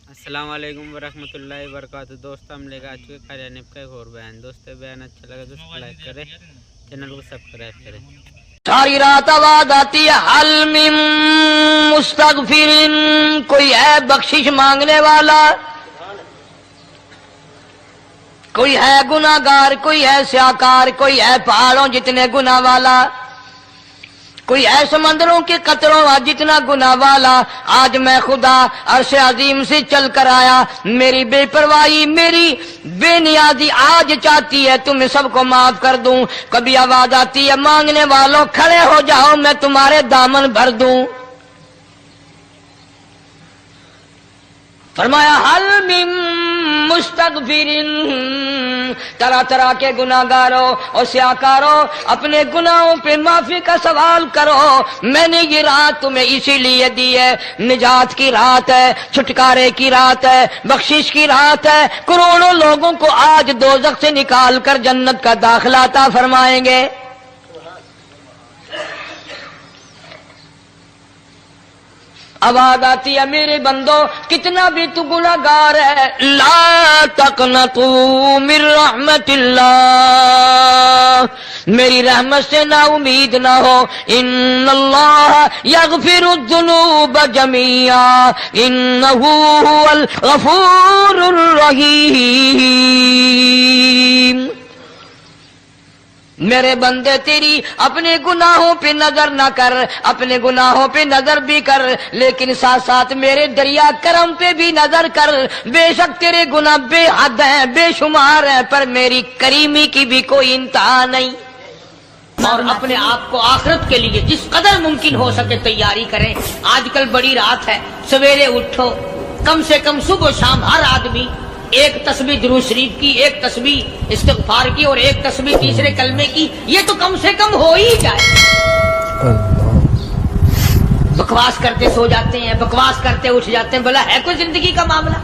السلام علیکم ورحمۃ اللہ وبرکاتہ۔ دوست ہم لے کر آ چکے قاری حنیف کا ایک اور بیان۔ دوست بیان اچھا لگا دوست لائک کریں، چینل کو سبسکرائب کریں۔ ساری رات آواز آتی ہے حل من مستغفرین، کوئی ہے بخشش مانگنے والا، کوئی ہے گناہگار، کوئی ہے سیاکار، کوئی ہے پہاڑوں جتنے گناہ والا، کوئی ہے سمندروں کے قطروں جتنا گناہ والا۔ آج میں خدا عرش عظیم سے چل کر آیا، میری بے پرواہی، میری بے نیازی آج چاہتی ہے تمہیں سب کو معاف کر دوں۔ کبھی آواز آتی ہے مانگنے والوں کھڑے ہو جاؤ میں تمہارے دامن بھر دوں۔ فرمایا حل من مستغفرین، طرح طرح کے گناہگاروں اور سیاکاروں اپنے گناہوں پہ معافی کا سوال کرو۔ میں نے یہ رات تمہیں اسی لیے دی ہے، نجات کی رات ہے، چھٹکارے کی رات ہے، بخشش کی رات ہے۔ کروڑوں لوگوں کو آج دوزخ سے نکال کر جنت کا داخلہ عطا فرمائیں گے۔ آواز آتی ہے میرے بندو کتنا بھی تو گناہگار ہے، لا تقنطوا من رحمت اللہ، میری رحمت سے نا امید نہ ہو۔ ان اللہ یغفر الذنوب جميعا انہ هو الغفور الرحیم۔ میرے بندے تیری اپنے گناہوں پہ نظر نہ کر، اپنے گناہوں پہ نظر بھی کر لیکن ساتھ ساتھ میرے دریا کرم پہ بھی نظر کر۔ بے شک تیرے گناہ بے حد ہیں، بے شمار ہیں، پر میری کریمی کی بھی کوئی انتہا نہیں۔ اور اپنے آپ کو آخرت کے لیے جس قدر ممکن ہو سکے تیاری کریں۔ آج کل بڑی رات ہے، سویرے اٹھو، کم سے کم صبح و شام ہر آدمی ایک تسبیح درود شریف کی، ایک تسبیح استغفار کی اور ایک تسبیح تیسرے کلمے کی، یہ تو کم سے کم ہو ہی جائے۔ بکواس کرتے سو جاتے ہیں، بکواس کرتے اٹھ جاتے ہیں، بھلا ہے کوئی زندگی کا معاملہ؟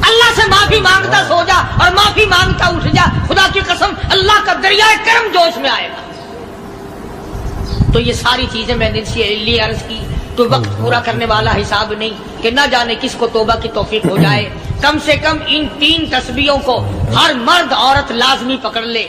اللہ سے معافی مانگتا سو جا اور معافی مانگتا اٹھ جا، خدا کی قسم اللہ کا دریائے کرم جوش میں آئے گا۔ تو یہ ساری چیزیں میں نے لیے عرض کی، تو وقت پورا کرنے والا حساب نہیں کہ نہ جانے کس کو توبہ کی توفیق ہو جائے۔ کم سے کم ان 3 تسبیحوں کو ہر مرد عورت لازمی پکڑ لے۔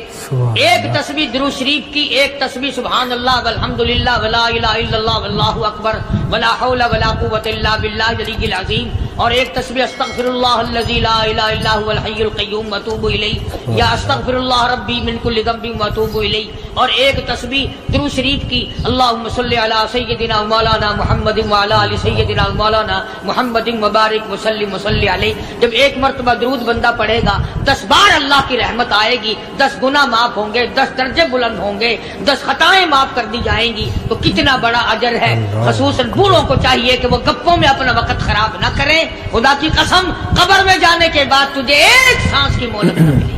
ایک تسبیح درود شریف کی، ایک تسبیح سبحان اللہ والحمدللہ ولا الہ الا اللہ واللہ اکبر ولا حول ولا قوت الا باللہ العلی العظیم، اور ایک تسبیح استغفر اللہ الذی لا الہ الا هو الحی القیوم واتوب الیہ، یا استغفر اللہ ربی من کل ذنب واتوب الیہ، اور ایک تسبیح درود شریف کی اللہم صلی علی سیدنا مولانا محمد وعلی آل سیدنا مولانا محمد مبارک وسلم وصلی علیہ۔ جب ایک مرتبہ درود بندہ پڑھے گا 10 بار اللہ کی رحمت آئے گی، 10 گناہ معاف ہوں گے، 10 درجے بلند ہوں گے، 10 خطائیں معاف کر دی جائیں گی۔ تو کتنا بڑا اجر ہے۔ خصوصاً بوڑھوں کو چاہیے کہ وہ گپوں میں اپنا وقت خراب نہ کریں۔ خدا کی قسم قبر میں جانے کے بعد تجھے ایک سانس کی مہلت نہ ملے۔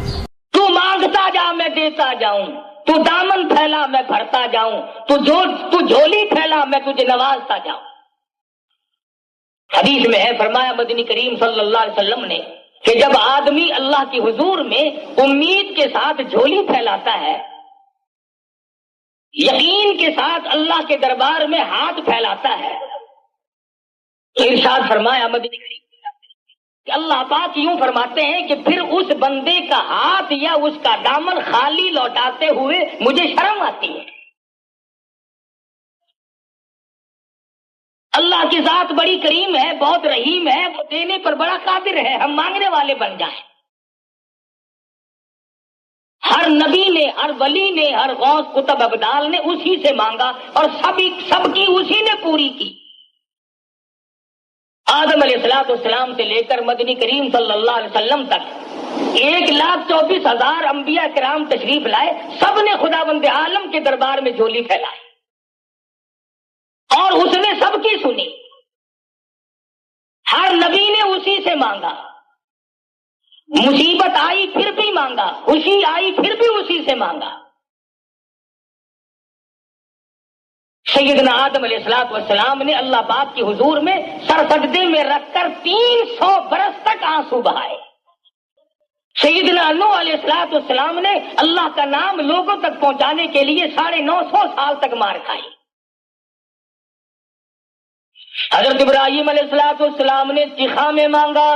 تو مانگتا جا میں دیتا جاؤں، تو دامن پھیلا میں بھرتا جاؤں، تو جھولی پھیلا میں تجھے نوازتا جاؤں۔ حدیث میں ہے، فرمایا مدنی کریم صلی اللہ علیہ وسلم نے کہ جب آدمی اللہ کی حضور میں امید کے ساتھ جھولی پھیلاتا ہے، یقین کے ساتھ اللہ کے دربار میں ہاتھ پھیلاتا ہے، تو ارشاد فرمایا مدنی کریم کہ اللہ پاک یوں فرماتے ہیں کہ پھر اس بندے کا ہاتھ یا اس کا دامن خالی لوٹاتے ہوئے مجھے شرم آتی ہے۔ اللہ کی ذات بڑی کریم ہے، بہت رحیم ہے، وہ دینے پر بڑا قادر ہے، ہم مانگنے والے بن جائیں۔ ہر نبی نے، ہر ولی نے، ہر غوث قطب ابدال نے اسی سے مانگا اور سب کی اسی نے پوری کی۔ آدم علیہ السلام سے لے کر مدنی کریم صلی اللہ علیہ وسلم تک 1,24,000 انبیاء کرام تشریف لائے، سب نے خداوند عالم کے دربار میں جھولی پھیلائی اور اس نے سب کی سنی۔ ہر نبی نے اسی سے مانگا، مصیبت آئی پھر بھی مانگا، خوشی آئی پھر بھی اسی سے مانگا۔ سیدنا آدم علیہ السلام نے اللہ پاک کی حضور میں سر سجدے میں رکھ کر 300 برس تک آنسو بہائے۔ سیدنا نوح علیہ السلام نے اللہ کا نام لوگوں تک پہنچانے کے لیے 950 سال تک مار کھائی۔ حضرت ابراہیم علیہ السلام نے چیخا میں مانگا،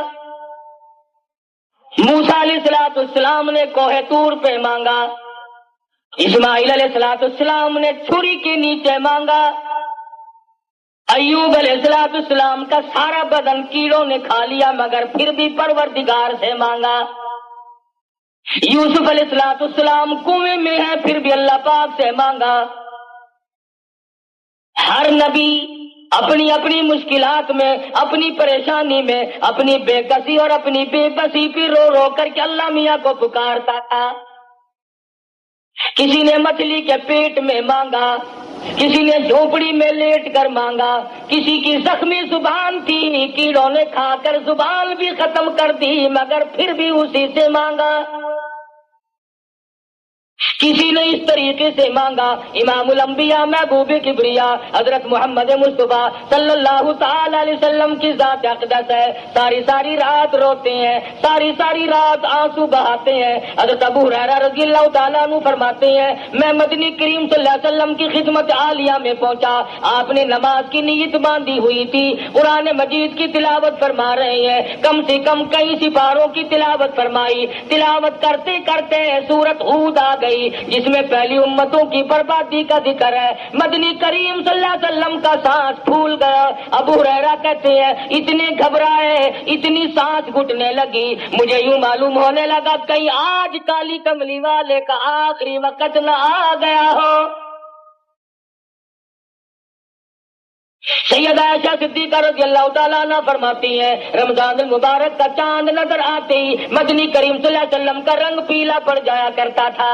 موسیٰ علیہ السلام نے کوہ طور پہ مانگا، اسماعیل علیہ السلام نے چھری کے نیچے مانگا، ایوب علیہ السلام کا سارا بدن کیڑوں نے کھا لیا مگر پھر بھی پروردگار سے مانگا، یوسف علیہ السلام کنویں میں ہے پھر بھی اللہ پاک سے مانگا۔ ہر نبی اپنی اپنی مشکلات میں، اپنی پریشانی میں، اپنی بے کسی اور اپنی بے بسی پہ رو رو کر کے اللہ میاں کو پکارتا تھا۔ کسی نے مچھلی کے پیٹ میں مانگا، کسی نے جھونپڑی میں لیٹ کر مانگا، کسی کی زخمی زبان تھی، کیڑوں نے کھا کر زبان بھی ختم کر دی مگر پھر بھی اسی سے مانگا۔ کسی نے اس طریقے سے مانگا، امام الانبیاء محبوب کبریا حضرت محمد مصطفیٰ صلی اللہ تعالی علیہ وسلم کی ذات اقدس ہے، ساری ساری رات روتے ہیں، ساری ساری رات آنسو بہاتے ہیں۔ حضرت ابو ہریرہ رضی اللہ تعالیٰ عنہ فرماتے ہیں میں مدنی کریم صلی اللہ علیہ وسلم کی خدمت عالیہ میں پہنچا، آپ نے نماز کی نیت باندھی ہوئی تھی، قرآن مجید کی تلاوت فرما رہے ہیں، کم سے کم کئی سپاروں کی تلاوت فرمائی، تلاوت کرتے کرتے سورت ہود آ گئی جس میں پہلی امتوں کی بربادی کا ذکر ہے۔ مدنی کریم صلی اللہ علیہ وسلم کا سانس پھول گیا۔ ابو ہریرہ کہتے ہیں اتنے گھبرائے، اتنی سانس گھٹنے لگی، مجھے یوں معلوم ہونے لگا کہیں آج کالی کملی والے کا آخری وقت نہ آ گیا ہو۔ سیدہ عائشہ صدیقہ رضی اللہ تعالیٰ عنہ فرماتی ہیں رمضان المبارک کا چاند نظر آتے ہی مدنی کریم صلی اللہ علیہ وسلم کا رنگ پیلا پڑ جایا کرتا تھا،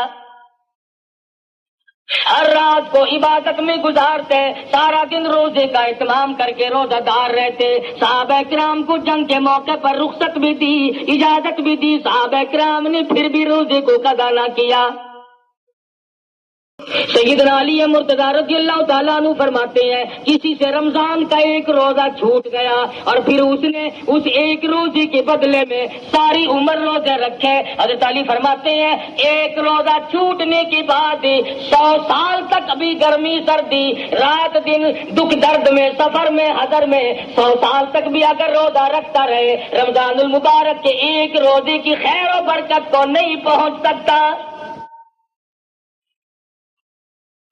ہر رات کو عبادت میں گزارتے، سارا دن روزے کا اہتمام کر کے روزہ دار رہتے۔ صحابہ کرام کو جنگ کے موقع پر رخصت بھی دی، اجازت بھی دی، صحابہ کرام نے پھر بھی روزے کو قضا نہ کیا۔ سیدنا علی مرتضی رضی اللہ تعالیٰ عنہ فرماتے ہیں کسی سے رمضان کا ایک روزہ چھوٹ گیا اور پھر اس نے اس ایک روزے کے بدلے میں ساری عمر روزے رکھے۔ حضرت علی فرماتے ہیں ایک روزہ چھوٹنے کے بعد 100 سال تک ابھی گرمی سردی رات دن دکھ درد میں سفر میں حضر میں 100 سال تک بھی اگر روزہ رکھتا رہے رمضان المبارک کے ایک روزے کی خیر و برکت کو نہیں پہنچ سکتا۔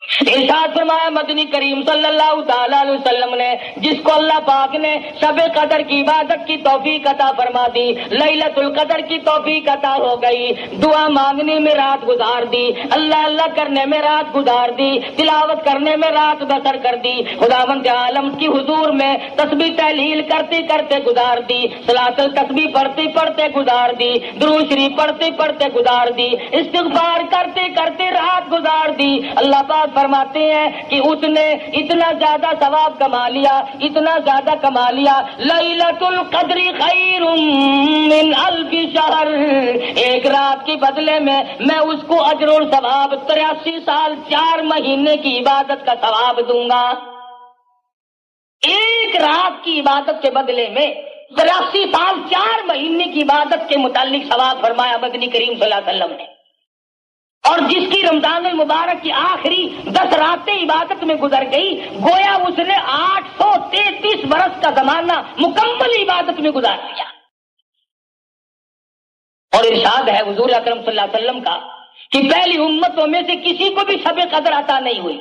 ارشاد فرمایا مدنی کریم صلی اللہ تعالی علیہ وسلم نے جس کو اللہ پاک نے شب قدر کی عبادت کی توفیق عطا فرما دی، لیلۃ القدر کی توفیق عطا ہو گئی، دعا مانگنے میں رات گزار دی، اللہ اللہ کرنے میں رات گزار دی، تلاوت کرنے میں رات بسر کر دی، خداوند عالم کی حضور میں تسبیح تحلیل کرتے کرتے گزار دی، صلاۃ التسبیح پڑھتے پڑھتے گزار دی، درود شریف پڑھتے پڑھتے گزار دی، استغفار کرتے کرتے رات گزار دی۔ اللہ پاک فرماتے ہیں کہ اس نے اتنا زیادہ ثواب کما لیا، اتنا زیادہ کما لیا، لیلۃ القدر خیر من الف شہر، ایک رات کے بدلے میں اس کو اجر و ثواب 83 سال 4 مہینے کی عبادت کا ثواب دوں گا۔ ایک رات کی عبادت کے بدلے میں 83 سال 4 مہینے کی عبادت کے متعلق ثواب فرمایا مدنی کریم صلی اللہ علیہ وسلم نے۔ اور جس کی رمضان المبارک کی آخری 10 راتیں عبادت میں گزر گئی گویا اس نے 833 برس کا زمانہ مکمل عبادت میں گزار دیا۔ اور ارشاد ہے حضور اکرم صلی اللہ علیہ وسلم کا کہ پہلی امتوں میں سے کسی کو بھی شب قدر عطا نہیں ہوئی،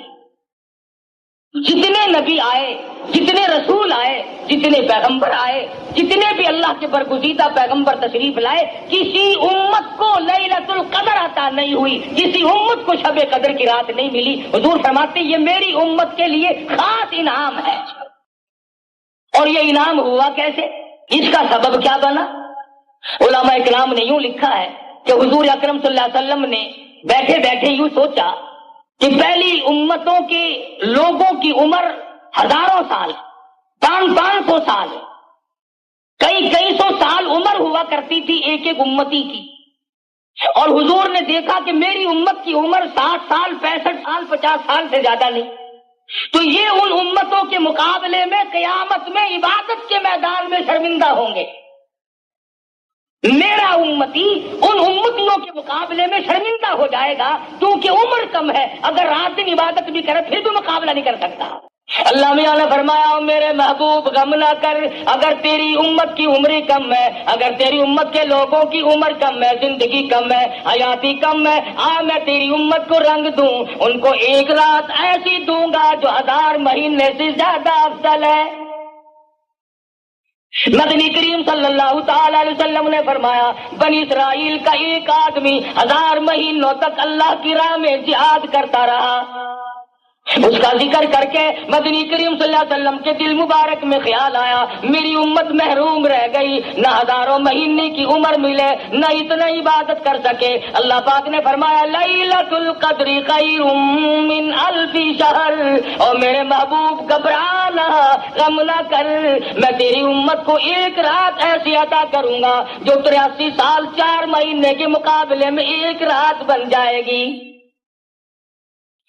جتنے نبی آئے، جتنے رسول آئے، جتنے پیغمبر آئے، جتنے بھی اللہ کے برگزیدہ پیغمبر تشریف لائے، کسی امت کو لیلۃ القدر عطا نہیں ہوئی، کسی امت کو شب قدر کی رات نہیں ملی۔ حضور فرماتے یہ میری امت کے لیے خاص انعام ہے۔ اور یہ انعام ہوا کیسے، اس کا سبب کیا بنا؟ علماء اکرام نے یوں لکھا ہے کہ حضور اکرم صلی اللہ علیہ وسلم نے بیٹھے بیٹھے یوں سوچا کہ پہلی امتوں کے لوگوں کی عمر ہزاروں سال، 500 سال، کئی سو سال عمر ہوا کرتی تھی ایک ایک امتی کی، اور حضور نے دیکھا کہ میری امت کی عمر 60 سال 65 سال 50 سال سے زیادہ نہیں، تو یہ ان امتوں کے مقابلے میں قیامت میں عبادت کے میدان میں شرمندہ ہوں گے، میرا امتی ان امتیوں کے مقابلے میں شرمندہ ہو جائے گا کیونکہ عمر کم ہے، اگر رات دن عبادت بھی کرے پھر بھی مقابلہ نہیں کر سکتا۔ اللہ میاں نے فرمایا میرے محبوب غم نہ کر، اگر تیری امت کی عمر کم ہے، اگر تیری امت کے لوگوں کی عمر کم ہے، زندگی کم ہے، حیاتی کم ہے، میں تیری امت کو رنگ دوں، ان کو ایک رات ایسی دوں گا جو 1000 مہینے سے زیادہ افضل ہے۔ مدنی کریم صلی اللہ تعالی علیہ وسلم نے فرمایا بنی اسرائیل کا ایک آدمی 1000 مہینوں تک اللہ کی راہ میں جہاد کرتا رہا۔ اس کا ذکر کر کے مدنی کریم صلی اللہ علیہ وسلم کے دل مبارک میں خیال آیا میری امت محروم رہ گئی، نہ 1000 مہینے کی عمر ملے، نہ اتنا عبادت کر سکے۔ اللہ پاک نے فرمایا لیلۃ القدر خیر من 1000 شہر، اور میرے محبوب گھبرانا، غم نہ کر، میں تیری امت کو ایک رات ایسی عطا کروں گا جو 83 سال 4 مہینے کے مقابلے میں ایک رات بن جائے گی۔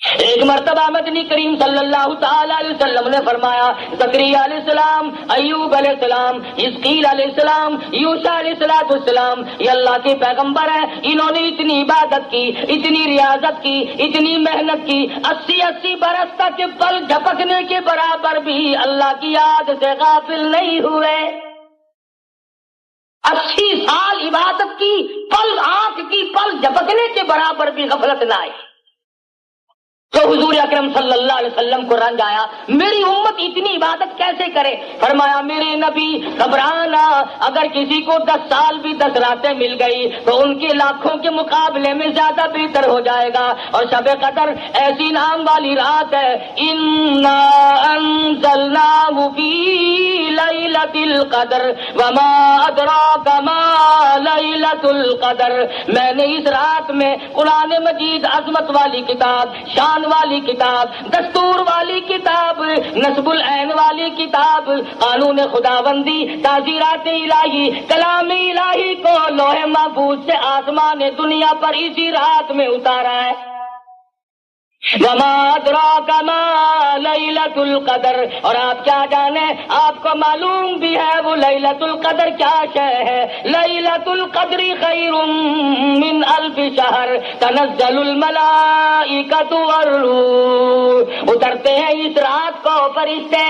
ایک مرتبہ مدنی کریم صلی اللہ تعالی علیہ وسلم نے فرمایا زکریا علیہ السلام، ایوب علیہ السلام، حزقیل علیہ السلام، یوشع علیہ السلام، یہ اللہ کے پیغمبر ہیں، انہوں نے اتنی عبادت کی، اتنی ریاضت کی، اتنی محنت کی، 80 برس تک پل جھپکنے کے برابر بھی اللہ کی یاد سے غافل نہیں ہوئے۔ 80 سال عبادت کی، پل آنکھ کی پل جھپکنے کے برابر بھی غفلت نہ آئی۔ تو حضور اکرم صلی اللہ علیہ وسلم کو رنج آیا میری امت اتنی عبادت کیسے کرے؟ فرمایا میرے نبی گھبرانا، اگر کسی کو 10 سال بھی 10 راتیں مل گئی تو ان کے لاکھوں کے مقابلے میں زیادہ بہتر ہو جائے گا۔ اور شب قدر ایسی نام والی رات ہے، انا انزلناہ فی لیلۃ القدر وما ادراک ما لیلۃ القدر، میں نے اس رات میں قرآن مجید عظمت والی کتاب، شان والی کتاب، دستور والی کتاب، نصب العین والی کتاب، قانون خداوندی، تعزیرات الہی، کلام الہی کو لوح محفوظ سے آسمان دنیا پر اسی رات میں اتارا ہے۔ وما ادراک ما لیلۃ القدر، اور آپ کیا جانے، آپ کو معلوم بھی ہے وہ لیلۃ القدر کیا شے ہے؟ لیلۃ القدر خیر من 1000 شہر تنزل الملائکۃ والروح، اترتے ہیں اس رات کو فرشتے۔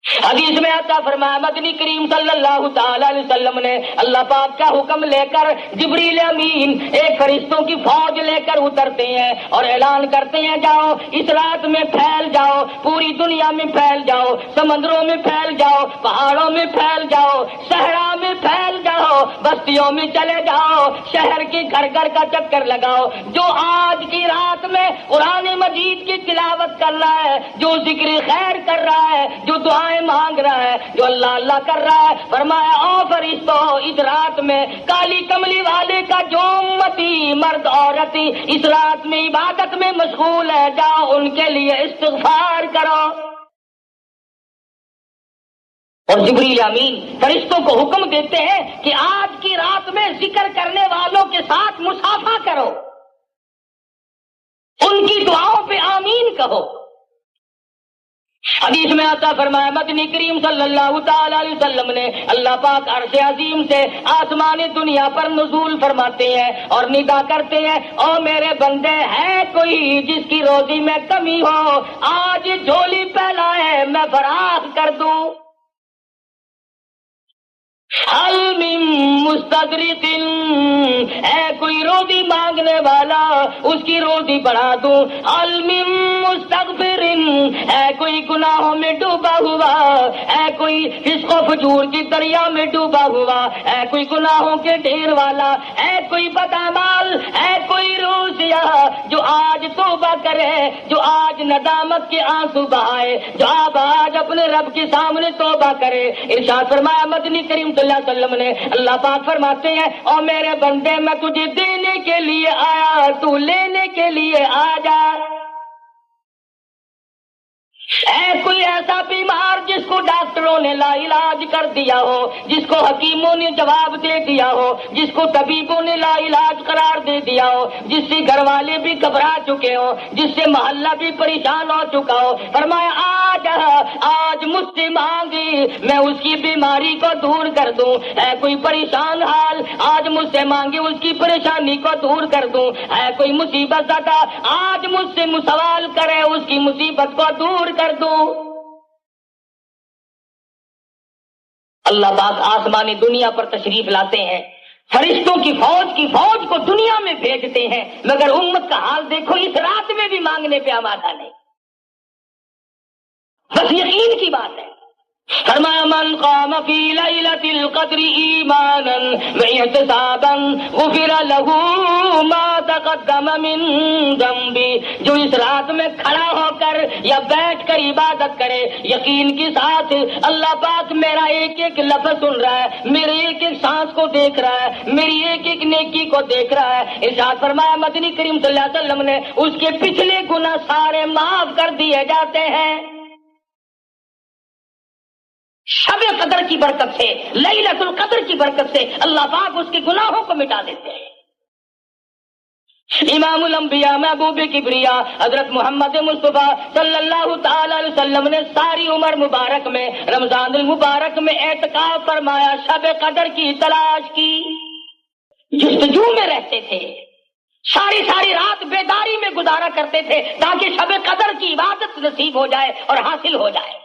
حدیث میں آتا فرمایا مدنی کریم صلی اللہ تعالی علیہ وسلم نے اللہ پاک کا حکم لے کر جبریل امین ایک فرشتوں کی فوج لے کر اترتے ہیں اور اعلان کرتے ہیں جاؤ اس رات میں پھیل جاؤ، پوری دنیا میں پھیل جاؤ، سمندروں میں پھیل جاؤ، پہاڑوں میں پھیل جاؤ، صحرا میں پھیل جاؤ، بستیوں میں چلے جاؤ، شہر کے گھر گھر کا چکر لگاؤ، جو آج کی رات میں قرآن مجید کی تلاوت کر رہا ہے، جو ذکر خیر کر رہا ہے، جو دعائیں مانگ رہا ہے، جو اللہ اللہ کر رہا ہے، فرمایا او فرشتوں اس رات میں کالی کملی والے کا جو امتی مرد عورت اس رات میں عبادت میں مشغول ہے، جاؤ ان کے لیے استغفار کرو۔ اور جبریل امین فرشتوں کو حکم دیتے ہیں کہ آج کی رات میں ذکر کرنے والوں کے ساتھ مصافحہ کرو، ان کی دعاؤں پہ آمین کہو۔ حدیث میں آتا فرمایا مدنی کریم صلی اللہ تعالی علیہ وسلم نے اللہ پاک عرش عظیم سے آسمان دنیا پر نزول فرماتے ہیں اور ندا کرتے ہیں او میرے بندے ہے کوئی جس کی روزی میں کمی ہو، آج جھولی پھیلائے میں فراخ کر دوں۔ حل من مستدرک، ہے کوئی روزی مانگنے والا اس کی روزی بڑھا دوں۔ حل من مستغفر، ہے کوئی گناہوں میں ڈوبا ہوا، ہے کوئی فسق و فجور کی دریا میں ڈوبا ہوا، ہے کوئی گناہوں کے ڈھیر والا، ہے کوئی بدعمال، ہے کوئی روح سیاہ جو آج توبہ کرے، جو آج ندامت کے آنسو بہائے، جو آج اپنے رب کے سامنے توبہ کرے۔ ارشاد فرمایا مدنی کریم صلی اللہ علیہ وسلم نے اللہ پاک فرماتے ہیں او میرے بندے میں تجھے دینے کے لیے آیا، تو لینے کے لیے آ جا۔ اے کوئی ایسا بیمار جس کو ڈاکٹروں نے لا علاج کر دیا ہو، جس کو حکیموں نے جواب دے دیا ہو، جس کو طبیبوں نے لا علاج قرار دے دیا ہو، جس سے گھر والے بھی گھبرا چکے ہو، جس سے محلہ بھی پریشان ہو چکا ہو، فرمایا آج مجھ سے مانگی میں اس کی بیماری کو دور کر دوں۔ اے کوئی پریشان حال آج مجھ سے مانگے اس کی پریشانی کو دور کر دوں۔ اے کوئی مصیبت زدہ آج مجھ سے سوال کرے اس کی مصیبت کو دور کر دوں۔ اللہ پاک آسمانی دنیا پر تشریف لاتے ہیں، فرشتوں کی فوج کو دنیا میں بھیجتے ہیں، مگر امت کا حال دیکھو، اس رات میں بھی مانگنے پہ آمادہ نہیں۔ بس یقین کی بات ہے۔ فرمایا من قام فی لیلۃ القدر ایمانا واحتسابا غفر له ما تقدم من ذنبہ، جو اس رات میں کھڑا ہو کر یا بیٹھ کر عبادت کرے یقین کے ساتھ، اللہ پاک میرا ایک ایک لفظ سن رہا ہے، میرے ایک ایک سانس کو دیکھ رہا ہے، میری ایک ایک نیکی کو دیکھ رہا ہے۔ ارشاد فرمایا مدنی کریم صلی اللہ علیہ وسلم نے اس کے پچھلے گناہ سارے معاف کر دیے جاتے ہیں۔ شب قدر کی برکت سے، لیلۃ القدر کی برکت سے اللہ پاک اس کے گناہوں کو مٹا دیتے ہیں۔ امام الانبیاء محبوب کبریا حضرت محمد مصطفیٰ صلی اللہ تعالی علیہ وسلم نے ساری عمر مبارک میں رمضان المبارک میں اعتکاف فرمایا، شب قدر کی تلاش کی، جستجو میں رہتے تھے، ساری رات بیداری میں گزارا کرتے تھے تاکہ شب قدر کی عبادت نصیب ہو جائے اور حاصل ہو جائے۔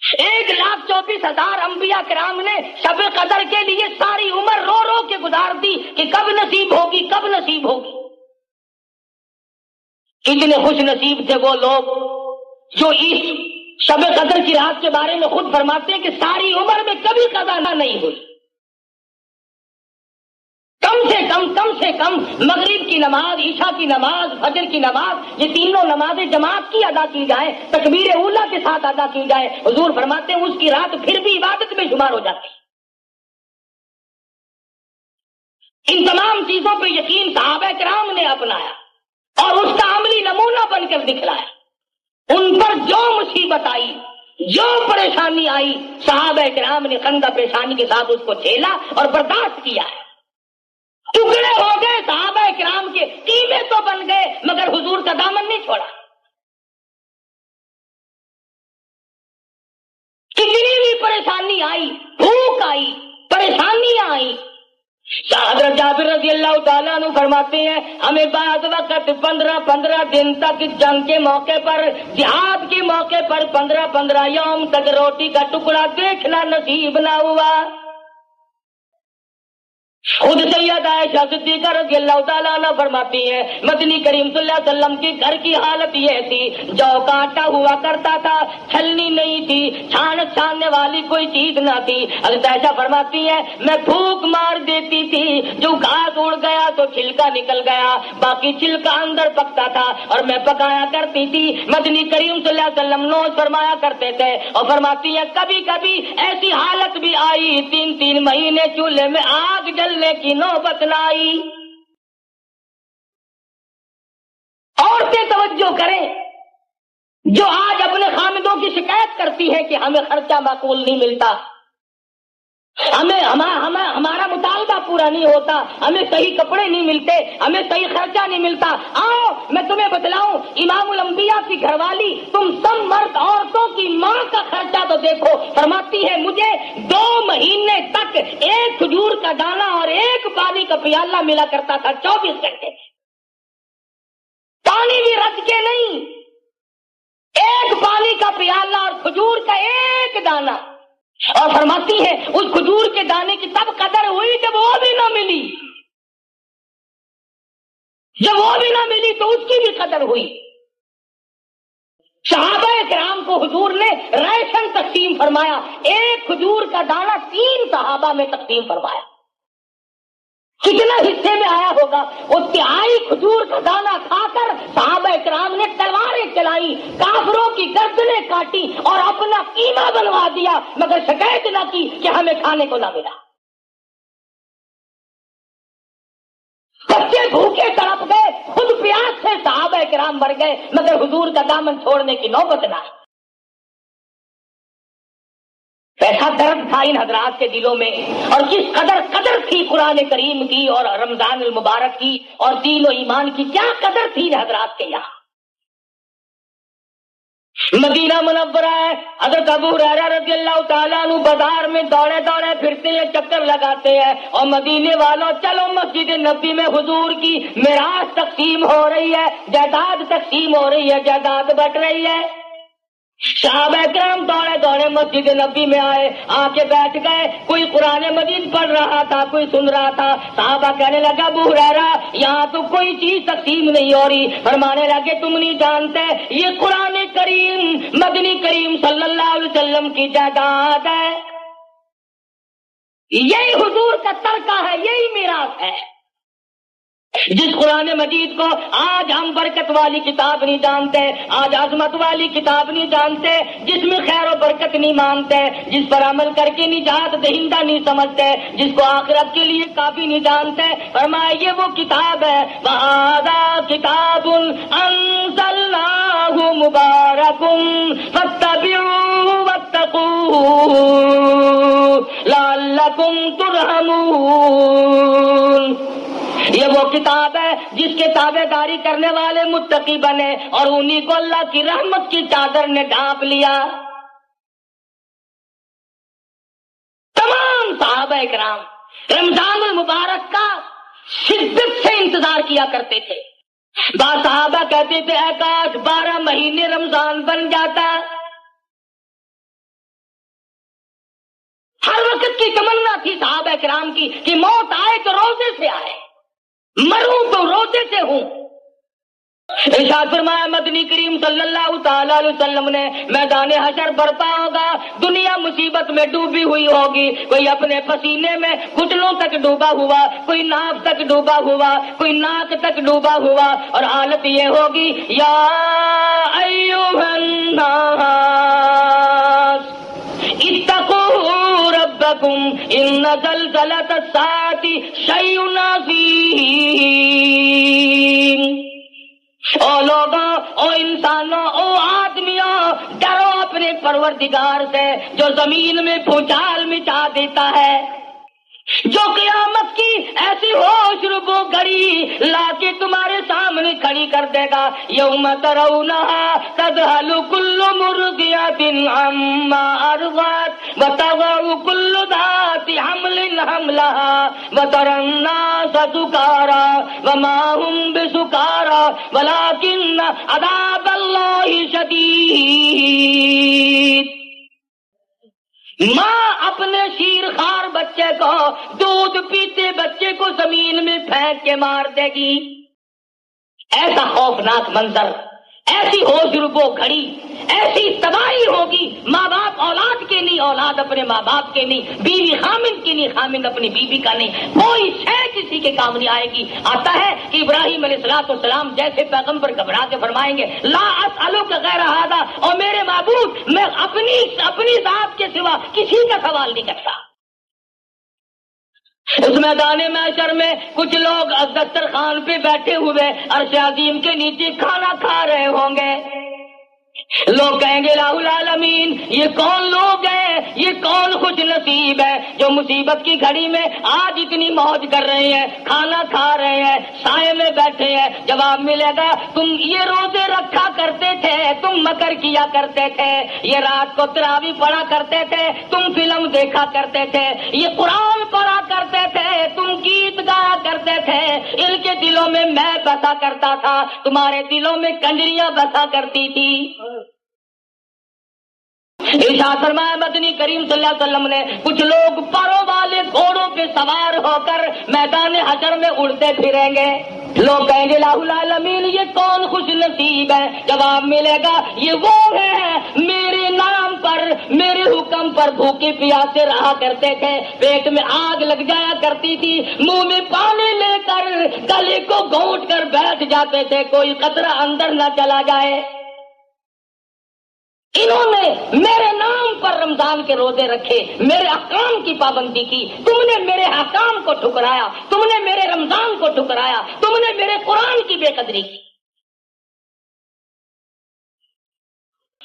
1,24,000 انبیاء کرام نے شب قدر کے لیے ساری عمر رو رو کے گزار دی کہ کب نصیب ہوگی، کب نصیب ہوگی۔ اتنے خوش نصیب تھے وہ لوگ جو اس شب قدر کی رات کے بارے میں خود فرماتے ہیں کہ ساری عمر میں کبھی قضا نہیں ہوئی۔ کم سے کم مغرب کی نماز، عشاء کی نماز، فجر کی نماز، یہ تینوں نمازیں جماعت کی ادا کی جائے، تکبیر اولیٰ کے ساتھ ادا کی جائے، حضور فرماتے ہیں اس کی رات پھر بھی عبادت میں شمار ہو جاتی۔ ان تمام چیزوں پہ یقین صحابہ کرام نے اپنایا اور اس کا عملی نمونہ بن کر دکھلایا۔ ان پر جو مصیبت آئی، جو پریشانی آئی، صحابہ کرام نے خندہ پیشانی کے ساتھ اس کو جھیلا اور برداشت کیا ہے۔ ٹکڑے ہو گئے صحابہ کرام کے، قیمے تو بن گئے مگر حضور کا دامن نہیں چھوڑا۔ کتنی بھی پریشانی آئی، بھوک آئی، پریشانیاں آئی، حضرت جابر رضی اللہ تعالیٰ عنہ فرماتے ہیں ہمیں بعض وقت 15 دن تک جنگ کے موقع پر، جہاد کے موقع پر 15 یوم تک روٹی کا ٹکڑا دیکھنا نصیب نہ ہوا۔ خود سیدہ عائشہ صدیقہ رضی اللہ تعالیٰ عنہ فرماتی ہے مدنی کریم صلی اللہ علیہ وسلم کے گھر کی حالت یہ تھی، جو کا آٹا ہوا کرتا تھا، چھلنی نہیں تھی، چھاننے والی کوئی چیز نہ تھی۔ حضرت عائشہ فرماتی ہے میں پھونک مار دیتی تھی، جو گھاس اڑ گیا تو چھلکا نکل گیا، باقی چھلکا اندر پکتا تھا اور میں پکایا کرتی تھی۔ مدنی کریم صلی اللہ علیہ وسلم نوش فرمایا کرتے تھے اور فرماتی ہے کبھی کبھی ایسی حالت بھی آئی 3 مہینے چولہے میں آگ جلنے کی نوبت نہ آئی۔ عورتیں توجہ کریں جو آج اپنے خامدوں کی شکایت کرتی ہے کہ ہمیں خرچہ معقول نہیں ملتا، ہمارا مطالبہ پورا نہیں ہوتا، ہمیں صحیح کپڑے نہیں ملتے، ہمیں صحیح خرچہ نہیں ملتا۔ آؤ میں تمہیں بتلاؤں، امام الانبیاء کی گھر والی تم سب مرد عورتوں کی ماں کا خرچہ تو دیکھو، فرماتی ہے مجھے 2 مہینے تک 1 کھجور کا دانہ اور 1 پانی کا پیالہ ملا کرتا تھا 24 گھنٹے، پانی بھی رکھ کے نہیں، 1 پانی کا پیالہ اور کھجور کا 1 دانہ۔ اور فرماتی ہے اس کھجور کے دانے کی تب قدر ہوئی جب وہ بھی نہ ملی، جب وہ بھی نہ ملی تو اس کی بھی قدر ہوئی۔ صحابہ کرام کو حضور نے ریشن تقسیم فرمایا، 1 کھجور کا دانہ 3 صحابہ میں تقسیم فرمایا۔ کتنا حصے میں آیا ہوگا؟ وہ 3 کھجور کا دانہ کھا کر صحابہ کرام نے تلواریں چلائی، کافروں کی گردنیں کاٹی اور اپنا قیمہ بنوا دیا، مگر شکایت نہ کی کہ ہمیں کھانے کو نہ ملا۔ بچے بھوکے تڑپ گئے، خود پیاس سے صحابہ کرام مر گئے، مگر حضور کا دامن چھوڑنے کی نوبت نہ آئی۔ ایسا درد تھا ان حضرات کے دلوں میں، اور کس قدر تھی قرآن کریم کی اور رمضان المبارک کی اور دین و ایمان کی، کیا قدر تھی ان حضرات کے یہاں۔ مدینہ منورہ ہے، حضرت ابو ہریرہ رضی اللہ تعالیٰ عنہ بازار میں دوڑے دوڑے پھرتے ہیں، چکر لگاتے ہیں، اور مدینے والوں چلو مسجد نبی میں حضور کی میراث تقسیم ہو رہی ہے، جائیداد تقسیم ہو رہی ہے، جائیداد بٹ رہی ہے۔ صحابہ کرام دوڑے دوڑے مسجد نبی میں آئے، آ کے بیٹھ گئے، کوئی قرآن مجید پڑھ رہا تھا، کوئی سن رہا تھا۔ صحابہ کہنے لگا ابو ہریرہ یہاں تو کوئی چیز تقسیم نہیں ہو رہی، فرمانے لگے تم نہیں جانتے یہ قرآن کریم مدنی کریم صلی اللہ علیہ وسلم کی جائیداد ہے، یہی حضور کا ترکہ ہے، یہی میراث ہے۔ جس قرآن مجید کو آج ہم برکت والی کتاب نہیں جانتے، آج عظمت والی کتاب نہیں جانتے، جس میں خیر و برکت نہیں مانتے، جس پر عمل کر کے نجات دہندہ نہیں سمجھتے، جس کو آخرت کے لیے کافی نہیں جانتے، فرمایا یہ وہ کتاب ہے، وَهَذَا كِتَابٌ أَنزَلْنَاهُ مُبَارَكٌ فَاتَّبِعُوهُ وَاتَّقُوهُ لَعَلَّكُمْ تُرْحَمُونَ۔ یہ وہ کتاب ہے جس کے تابع داری کرنے والے متقی بنے، اور انہی کو اللہ کی رحمت کی چادر نے ڈھانپ لیا۔ تمام صحابہ کرام رمضان المبارک کا شدت سے انتظار کیا کرتے تھے۔ بعض صحابہ کہتے تھے اے کاش 12 مہینے رمضان بن جاتا۔ ہر وقت کی تمنا تھی صحابہ کرام کی کہ موت آئے تو روزے سے آئے، مروں تو روزے سے ہوں۔ ارشاد فرمایا مدنی کریم صلی اللہ تعالی علیہ وسلم نے میدان حشر برپا ہوگا، دنیا مصیبت میں ڈوبی ہوئی ہوگی، کوئی اپنے پسینے میں گھٹنوں تک ڈوبا ہوا، کوئی ناک تک ڈوبا ہوا، کوئی ناک تک ڈوبا ہوا، اور حالت یہ ہوگی یا ایھا الناس اتقوا ربکم ان زلزلۃ الساعۃ شیء عظیم۔ او لوگوں، او انسانوں، او آدمیوں، ڈرو اپنے پروردگار سے جو زمین میں بھوچال مچا دیتا ہے، جو قیامت کی ایسی ہوش ربو گھڑی لا کے تمہارے سامنے کھڑی کر دے گا۔ یوم ترونها تذهل كل مرضعة عما ارضعت وتضع كل ذات حمل حملها وترى الناس سكارى وما هم بسكارى ولكن عذاب الله شديد۔ ماں اپنے شیر خار بچے کو، دودھ پیتے بچے کو زمین میں پھینک کے مار دے گی۔ ایسا خوفناک منظر، ایسی ہوش ربو گھڑی، ایسی تباہی ہوگی، ماں باپ اولاد کے نہیں، اولاد اپنے ماں باپ کے نہیں، بیوی خامند کی نہیں، خامند اپنی بیوی کا نہیں، کوئی شے کسی کے کام نہیں آئے گی۔ آتا ہے کہ ابراہیم علیہ السلام جیسے پیغمبر گھبرا کے فرمائیں گے لا اسألک غیر ھذا، اور میرے معبود میں اپنی ذات کے سوا کسی کا سوال نہیں کرتا۔ اس میدان محشر میں کچھ لوگ دسترخوان پہ بیٹھے ہوئے عرش عظیم کے نیچے کھانا کھا رہے ہوں گے، لوگ کہیں گے الہ العالمین یہ کون لوگ ہیں، یہ کون خوش نصیب ہے جو مصیبت کی گھڑی میں آج اتنی موج کر رہے ہیں، کھانا کھا رہے ہیں، سائے میں بیٹھے ہیں۔ جواب ملے گا تم یہ روزے رکھا کرتے تھے، تم مکر کیا کرتے تھے، یہ رات کو تراویح پڑھا کرتے تھے، تم فلم دیکھا کرتے تھے، یہ قرآن پڑھا کرتے تھے، تم گیت گایا کرتے تھے، ان کے دلوں میں میں بسا کرتا تھا، تمہارے دلوں میں کنجریاں بسا کرتی تھی۔ ارشاد فرمایا مدنی کریم صلی اللہ علیہ وسلم نے کچھ لوگ پروں والے گھوڑوں پہ سوار ہو کر میدان حشر میں اڑتے پھریں گے، لوگ کہیں گے الہ العالمین یہ کون خوش نصیب ہے؟ جواب ملے گا یہ وہ ہیں میرے نام پر، میرے حکم پر بھوکے پیاسے رہا کرتے تھے، پیٹ میں آگ لگ جایا کرتی تھی، منہ میں پانی لے کر گلے کو گھونٹ کر بیٹھ جاتے تھے کوئی قطرہ اندر نہ چلا جائے۔ انہوں نے میرے نام پر رمضان رمضان کے روزے رکھے، میرے احکام کی پابندی کی، تم نے میرے احکام کو ٹھکرایا، تم نے میرے رمضان کو ٹھکرایا، تم نے میرے قرآن کی بے قدری کی۔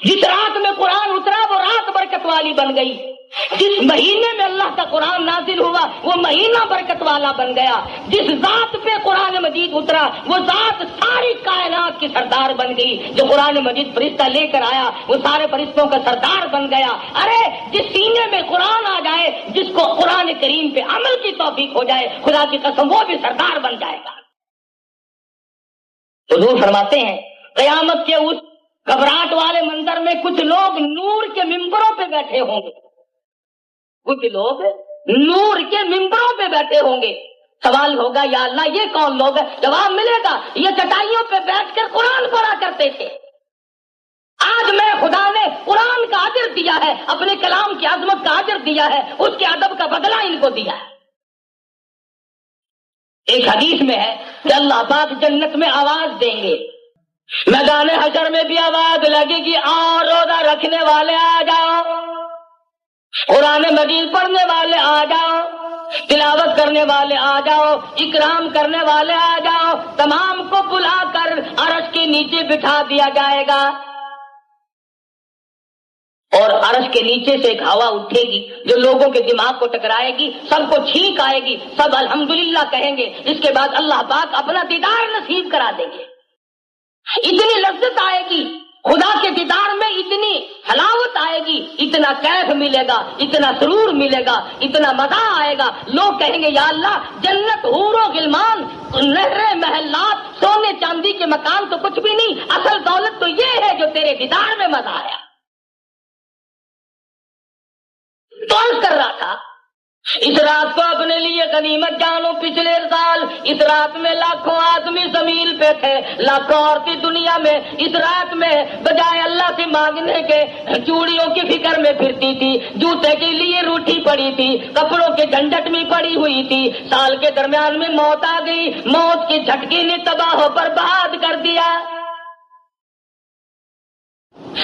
جس رات میں قرآن اترا وہ رات برکت والی بن گئی، جس مہینے میں اللہ کا قرآن نازل ہوا وہ مہینہ برکت والا بن گیا، جس ذات پہ قرآن مجید اترا وہ ذات ساری کائنات کی سردار بن گئی، جو قرآن مجید فرشتہ لے کر آیا وہ سارے فرشتوں کا سردار بن گیا۔ ارے جس سینے میں قرآن آ جائے، جس کو قرآن کریم پہ عمل کی توفیق ہو جائے، خدا کی قسم وہ بھی سردار بن جائے گا۔ حضور فرماتے ہیں قیامت کے اس گھبراہٹ والے منظر میں کچھ لوگ نور کے ممبروں پہ بیٹھے ہوں گے، کچھ لوگ نور کے ممبروں پہ بیٹھے ہوں گے۔ سوال ہوگا یا اللہ یہ کون لوگ ہیں؟ جواب ملے گا یہ چٹائیوں پہ بیٹھ کر قرآن پڑھا کرتے تھے۔ آج میں خدا نے قرآن کا اجر دیا ہے، اپنے کلام کی عظمت کا اجر دیا ہے، اس کے ادب کا بدلہ ان کو دیا ہے۔ ایک حدیث میں ہے کہ اللہ پاک جنت میں آواز دیں گے، میدان حشر میں بھی آواز لگے گی، اور روزہ رکھنے والے آ جاؤ، قرآن مجید پڑھنے والے آ جاؤ، تلاوت کرنے والے آ جاؤ، اکرام کرنے والے آ جاؤ۔ تمام کو بلا کر عرش کے نیچے بٹھا دیا جائے گا، اور عرش کے نیچے سے ایک ہوا اٹھے گی جو لوگوں کے دماغ کو ٹکرائے گی، سب کو چھینک آئے گی، سب الحمدللہ کہیں گے۔ اس کے بعد اللہ پاک اپنا دیدار نصیب کرا دیں گے۔ اتنی لذت آئے گی، خدا کے دیدار میں اتنی حلاوت آئے گی، اتنا کیف ملے گا، اتنا سرور ملے گا، اتنا مزہ آئے گا۔ لوگ کہیں گے یا اللہ جنت حور و غلمان، نہریں، محلات، سونے چاندی کے مکان تو کچھ بھی نہیں، اصل دولت تو یہ ہے جو تیرے دیدار میں مزہ آیا۔ تو عرض کر رہا تھا اس رات کو اپنے لیے غنیمت جانو۔ پچھلے سال اس رات میں لاکھوں آدمی زمین پہ تھے، لاکھوں عورتیں دنیا میں اس رات میں بجائے اللہ سے مانگنے کے چوڑیوں کی فکر میں پھرتی تھی، جوتے کے لیے روٹھی پڑی تھی، کپڑوں کے جھنجٹ میں پڑی ہوئی تھی۔ سال کے درمیان میں موت آ گئی، موت کے جھٹکے نے تباہ و برباد کر دیا۔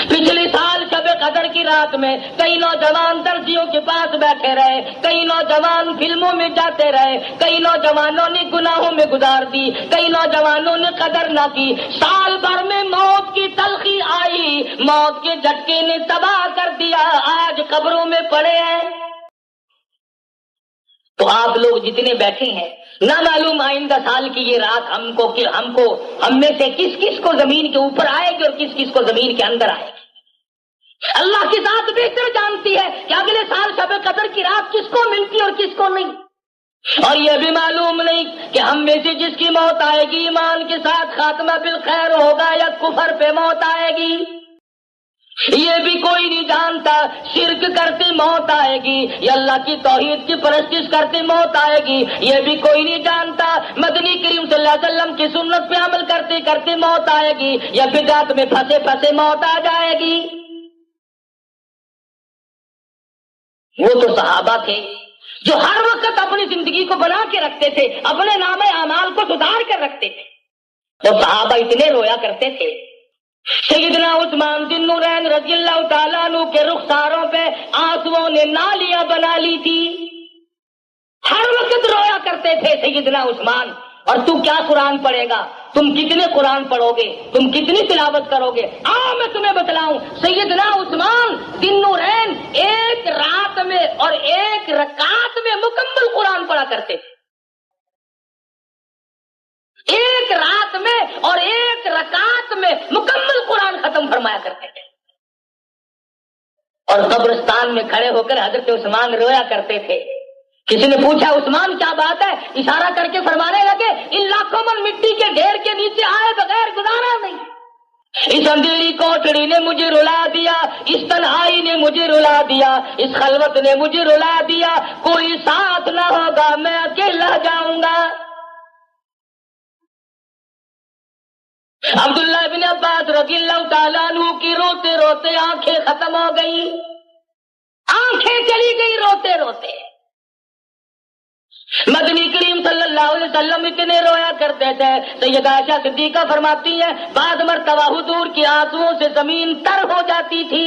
پچھلے سال شب قدر کی رات میں کئی نوجوان درزیوں کے پاس بیٹھے رہے، کئی نوجوان فلموں میں جاتے رہے، کئی نوجوانوں نے گناہوں میں گزار دی، کئی نوجوانوں نے قدر نہ کی۔ سال بھر میں موت کی تلخی آئی، موت کے جھٹکے نے تباہ کر دیا، آج قبروں میں پڑے ہیں۔ تو آپ لوگ جتنے بیٹھے ہیں، نہ معلوم آئندہ سال کی یہ رات ہم میں سے کس کس کو زمین کے اوپر آئے گی اور کس کس کو زمین کے اندر آئے گی۔ اللہ کی ذات بہتر جانتی ہے کہ اگلے سال شب قدر کی رات کس کو ملتی اور کس کو نہیں۔ اور یہ بھی معلوم نہیں کہ ہم میں سے جس کی موت آئے گی ایمان کے ساتھ خاتمہ بالخیر ہوگا یا کفر پہ موت آئے گی۔ یہ بھی کوئی نہیں جانتا شرک کرتے موت آئے گی یا اللہ کی توحید کی پرستش کرتے موت آئے گی۔ یہ بھی کوئی نہیں جانتا مدنی کریم صلی اللہ علیہ وسلم کی سنت پہ عمل کرتے کرتے موت آئے گی یا بدعت میں پھنسے پھنسے موت آ جائے گی۔ وہ تو صحابہ تھے جو ہر وقت اپنی زندگی کو بنا کے رکھتے تھے، اپنے نام اعمال کو سدھار کر رکھتے تھے۔ وہ صحابہ اتنے رویا کرتے تھے، سیدنا عثمان ذی النورین رضی اللہ تعالیٰ عنہ کے رخساروں پہ آنسوؤں نے نالیاں بنا لی تھی، ہر وقت رویا کرتے تھے سیدنا عثمان۔ اور تو کیا قرآن پڑھے گا، تم کتنے قرآن پڑھو گے، تم کتنی تلاوت کرو گے؟ آؤ میں تمہیں بتلاؤں، سیدنا عثمان ذی النورین ایک رات میں اور ایک رکعت میں مکمل قرآن پڑھا کرتے تھے، ایک رات میں اور ایک رکعت میں مکمل قرآن ختم فرمایا کرتے تھے۔ اور قبرستان میں کھڑے ہو کر حضرت عثمان رویا کرتے تھے۔ کسی نے پوچھا عثمان کیا بات ہے؟ اشارہ کر کے فرمانے لگے ان لاکھوں من مٹی کے ڈھیر کے نیچے آئے بغیر گزارا نہیں، اس اندھیری کوٹڑی نے مجھے رلا دیا، اس تنہائی نے مجھے رلا دیا، اس خلوت نے مجھے رلا دیا، کوئی ساتھ نہ ہوگا میں اکیلا جاؤں گا۔ عبداللہ بن عباس رضی اللہ تعالیٰ عنہ کی روتے روتے آنکھیں ختم ہو گئی، آنکھیں چلی گئی روتے روتے۔ مدنی کریم صلی اللہ علیہ وسلم اتنے رویا کرتے تھے، سیدہ عائشہ صدیقہ فرماتی ہیں بعض مرتبہ حضور کی آنسوؤں سے زمین تر ہو جاتی تھی،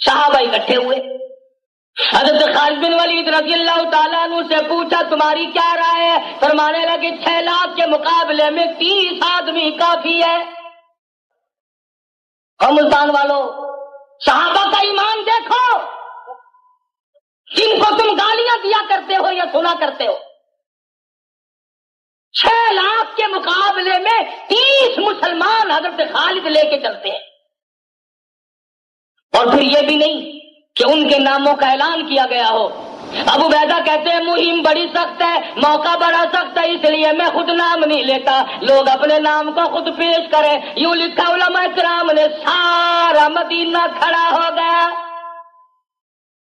صحابہ اکٹھے ہوئے. حضرت خالد بن ولید رضی اللہ تعالیٰ عنہ سے پوچھا تمہاری کیا رائے ہے؟ فرمانے لگے 6 لاکھ کے مقابلے میں 30 آدمی کافی ہے. اور ملتان والوں، صحابہ کا ایمان دیکھو، جن کو تم گالیاں دیا کرتے ہو یا سنا کرتے ہو. 6 لاکھ کے مقابلے میں 30 مسلمان حضرت خالد لے کے چلتے ہیں. اور پھر یہ بھی نہیں کہ ان کے ناموں کا اعلان کیا گیا ہو. ابو عبیدہ کہتے ہیں مہم بڑی سخت ہے، موقع بڑا سخت ہے، اس لیے میں خود نام نہیں لیتا، لوگ اپنے نام کو خود پیش کریں. یوں لکھا علماء کرام نے، سارا مدینہ کھڑا ہو گیا.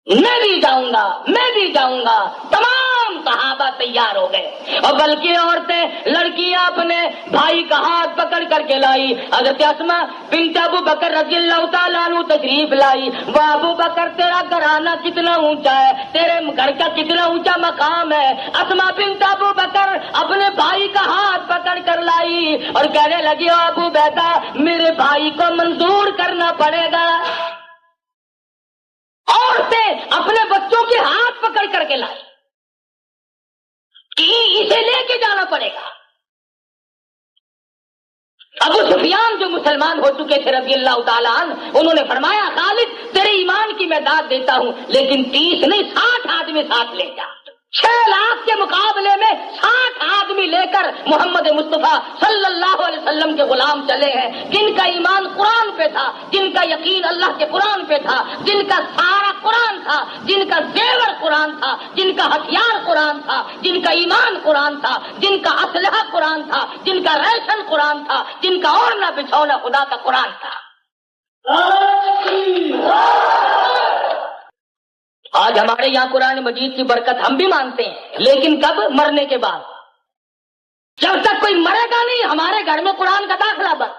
میں بھی جاؤں گا، میں بھی جاؤں گا. تمام صحابہ تیار ہو گئے، اور بلکہ عورتیں، لڑکیاں اپنے بھائی کا ہاتھ پکڑ کر کے لائی. حضرت اسماء بنت ابو بکر رضی اللہ تعالیٰ عنہ تشریف لائی. وہ ابو بکر تیرا گھرانہ کتنا اونچا ہے، تیرے گھر کا کتنا اونچا مقام ہے. اسماء بنت ابو بکر اپنے بھائی کا ہاتھ پکڑ کر لائی اور کہنے لگی ابو عبیدہ میرے بھائی کو منظور کرنا پڑے گا. عورتیں اپنے بچوں کے ہاتھ پکڑ کر کے لائی کہ اسے لے کے جانا پڑے گا. ابو سفیان جو مسلمان ہو چکے تھے رضی اللہ تعالیٰ عنہ، انہوں نے فرمایا خالد تیرے ایمان کی میں داد دیتا ہوں، لیکن 30 نہیں 60 آدمی ساتھ لے جا. 6 لاکھ کے مقابلے میں 60 آدمی لے کر محمد مصطفیٰ صلی اللہ علیہ وسلم کے غلام چلے ہیں، جن کا ایمان قرآن پہ تھا، جن کا یقین اللہ کے قرآن پہ تھا، جن کا سارا قرآن تھا، جن کا زیور قرآن تھا، جن کا ہتھیار قرآن تھا، جن کا ایمان قرآن تھا، جن کا اسلحہ قرآن تھا، جن کا ریشن قرآن تھا، جن کا اوڑھنا بچھونا خدا کا قرآن تھا. آج ہمارے یہاں قرآن مجید کی برکت ہم بھی مانتے ہیں، لیکن کب؟ مرنے کے بعد. جب تک کوئی مرے گا نہیں ہمارے گھر میں قرآن کا داخلہ بند.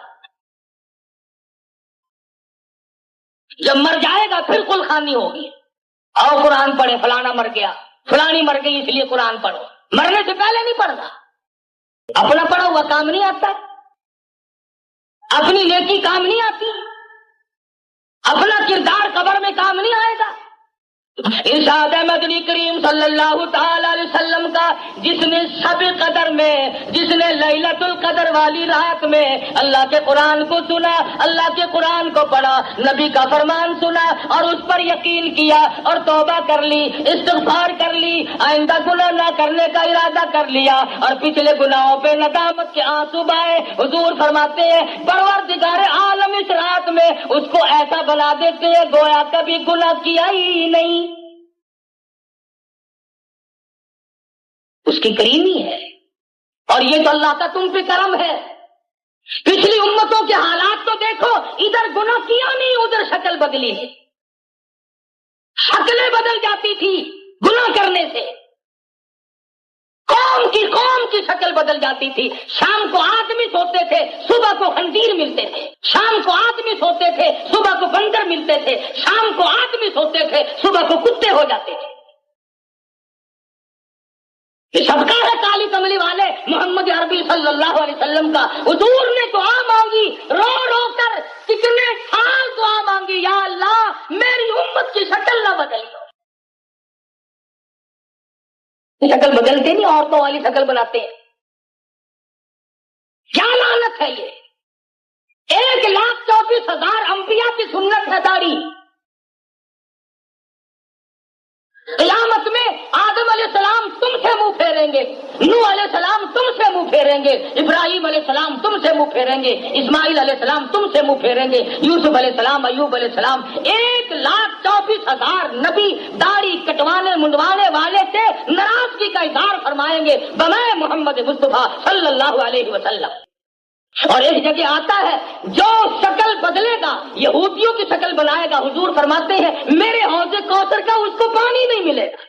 جب مر جائے گا پھر کل خوانی ہوگی. آؤ قرآن پڑھے، فلانا مر گیا، فلانی مر گئی اس لیے قرآن پڑھو. مرنے سے پہلے نہیں پڑھنا. اپنا پڑھا ہوا کام نہیں آتا، اپنی نیکی کام نہیں آتی، اپنا کردار قبر میں کام نہیں آئے گا. ارشاد مدنی کریم صلی اللہ تعالی علیہ وسلم کا، جس نے شب قدر میں، جس نے لیلۃ القدر والی رات میں اللہ کے قرآن کو سنا، اللہ کے قرآن کو پڑھا، نبی کا فرمان سنا اور اس پر یقین کیا اور توبہ کر لی، استغفار کر لی، آئندہ گناہ نہ کرنے کا ارادہ کر لیا اور پچھلے گناہوں پہ ندامت کے آنسو بہائے. حضور فرماتے ہیں پروردگار عالم اس رات میں اس کو ایسا بنا دیتے ہیں گویا کبھی گناہ کیا ہی نہیں. اس کی کریمی ہے. اور یہ تو اللہ کا تم پہ کرم ہے. پچھلی امتوں کے حالات تو دیکھو، ادھر گناہ کیا نہیں ادھر شکل بدلی ہے. شکلیں بدل جاتی تھی گناہ کرنے سے، قوم کی شکل بدل جاتی تھی. شام کو آدمی سوتے تھے، صبح کو خنزیر ملتے تھے. شام کو آدمی سوتے تھے، صبح کو بندر ملتے تھے. شام کو آدمی سوتے تھے، صبح کو کتے ہو جاتے تھے. یہ صدقہ ہے کالی کملی والے محمد عربی صلی اللہ علیہ وسلم کا. حضور نے دعا مانگی رو رو کر، کتنے سال دعا مانگی، یا اللہ میری امت کی شکل نہ بدل دو. شکل بدلتے نہیں، عورتوں والی شکل بناتے ہیں. کیا لعنت ہے یہ؟ 1,34,000 انبیاء کی سنت ہے داڑھی. قیامت میں آدم علیہ السلام تم سے منہ پھیریں گے، نوح علیہ السلام تم سے منہ پھیریں گے، ابراہیم علیہ السلام تم سے منہ پھیریں گے، اسماعیل علیہ السلام تم سے منہ پھیریں گے، یوسف علیہ السلام، ایوب علیہ السلام. 1,24,000 نبی داڑھی کٹوانے منڈوانے والے سے ناراضگی کا اظہار فرمائیں گے بمائے محمد مصطفیٰ صلی اللہ علیہ وسلم. اور ایک جگہ آتا ہے جو شکل بدلے گا یہودیوں کی شکل بنائے گا. حضور فرماتے ہیں میرے حوض کوثر کا اس کو پانی نہیں ملے گا.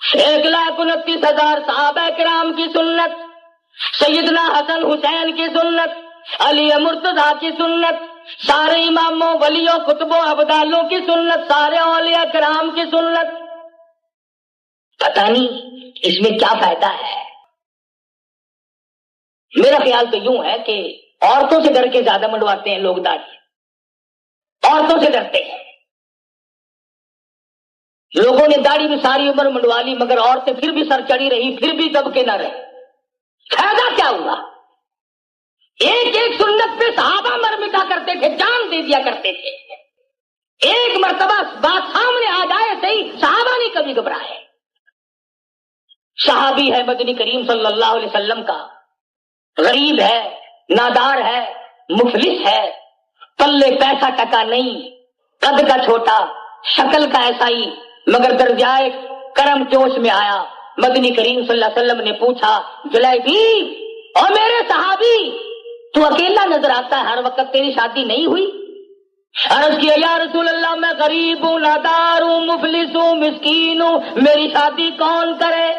1,29,000 صحابہ کرام کی سنت، سیدنا حسن حسین کی سنت، علی مرتضیٰ کی سنت، سارے اماموں ولیوں کتبوں ابدالوں کی سنت، سارے اولیاء کرام کی سنت. پتہ نہیں اس میں کیا فائدہ ہے. میرا خیال تو یوں ہے کہ عورتوں سے ڈر کے زیادہ منڈواتے ہیں لوگ داڑھی. عورتوں سے ڈرتے ہیں. لوگوں نے داڑھی بھی ساری عمر منڈوا لی مگر عورتیں پھر بھی سر چڑھی رہی, پھر بھی دب کے نہ رہے. فائدہ کیا ہوا؟ ایک ایک سنت پہ صحابہ مر مٹا کرتے تھے, جان دے دیا کرتے تھے. ایک مرتبہ بات سامنے آ جائے صحیح, صحابہ نہیں کبھی گھبرائے. صحابی ہے مدنی کریم صلی اللہ علیہ وسلم کا, غریب ہے, نادار ہے, مفلس ہے, پلے پیسہ ٹکا نہیں, قد کا چھوٹا, شکل کا ایسا ہی, مگر درجائے کرم جوش میں آیا. مدنی کریم صلی اللہ علیہ وسلم نے پوچھا, جلیبی اور میرے صحابی تو اکیلا نظر آتا ہے, ہر وقت تیری شادی نہیں ہوئی؟ عرض کیا یا رسول اللہ میں غریب ہوں, نادار ہوں, مفلس ہوں, مسکین ہوں, میری شادی کون کرے؟